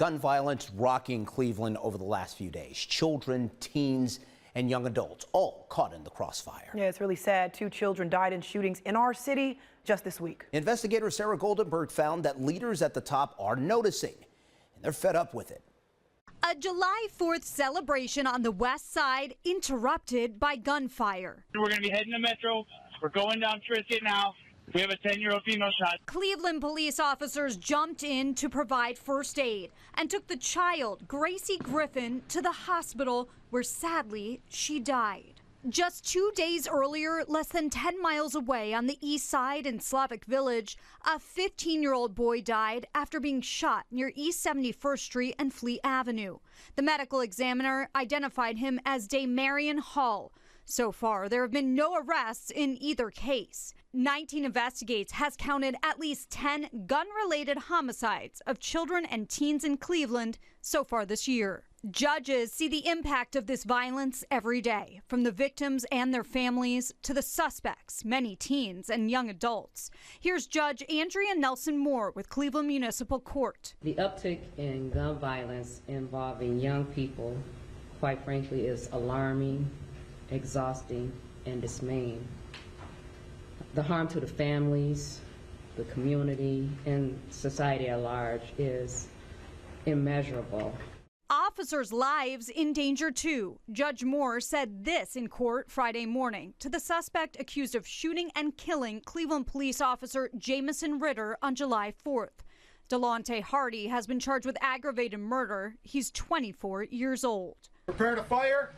Gun violence rocking Cleveland over the last few days. Children, teens, and young adults all caught in the crossfire. Yeah, it's really sad. 2 children died in shootings in our city just this week. Investigator Sarah Goldenberg found that leaders at the top are noticing, and they're fed up with it. A July 4th celebration on the west side interrupted by gunfire. We're going to be heading to Metro. We're going down Triscuit now. We have a 10-year-old female shot. Cleveland police officers jumped in to provide first aid and took the child, Gracie Griffin, to the hospital where sadly she died. Just 2 days earlier, less than 10 miles away on the east side in Slavic Village, a 15-year-old boy died after being shot near East 71st Street and Fleet Avenue. The medical examiner identified him as Damarian Hall. So far, there have been no arrests in either case. 19 Investigates has counted at least 10 gun-related homicides of children and teens in Cleveland so far this year. Judges see the impact of this violence every day, from the victims and their families to the suspects, many teens and young adults. Here's Judge Andrea Nelson Moore with Cleveland Municipal Court. The uptick in gun violence involving young people, quite frankly, is alarming, exhausting, and dismaying. The harm to the families, the community, and society at large is immeasurable. Officers' lives in danger too. Judge Moore said this in court Friday morning to the suspect accused of shooting and killing Cleveland police officer Jamison Ritter on July 4th. Delonte Hardy has been charged with aggravated murder. He's 24 years old. Prepare to fire.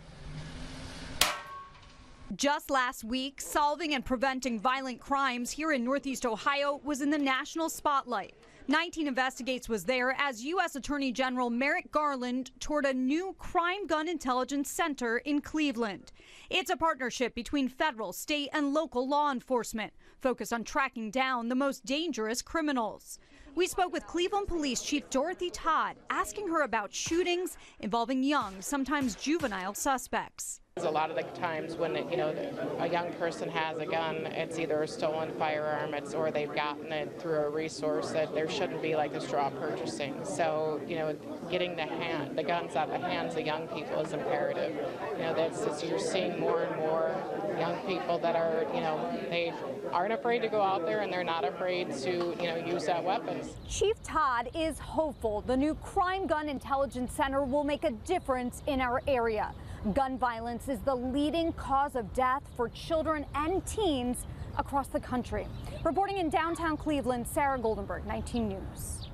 Just last week, solving and preventing violent crimes here in Northeast Ohio was in the national spotlight. 19 Investigates was there as U.S. Attorney General Merrick Garland toured a new crime gun intelligence center in Cleveland. It's a partnership between federal, state, and local law enforcement focused on tracking down the most dangerous criminals. We spoke with Cleveland Police Chief Dorothy Todd, asking her about shootings involving young, sometimes juvenile suspects. A lot of the times when a young person has a gun, it's either a stolen firearm, or they've gotten it through a resource that there shouldn't be, like the straw purchasing. So getting the guns out of the hands of young people is imperative. You're seeing more and more young people that are they aren't afraid to go out there, and they're not afraid to use that weapons. Chief Todd is hopeful the new Crime Gun Intelligence Center will make a difference in our area. Gun violence is the leading cause of death for children and teens across the country. Reporting in downtown Cleveland, Sarah Goldenberg, 19 News.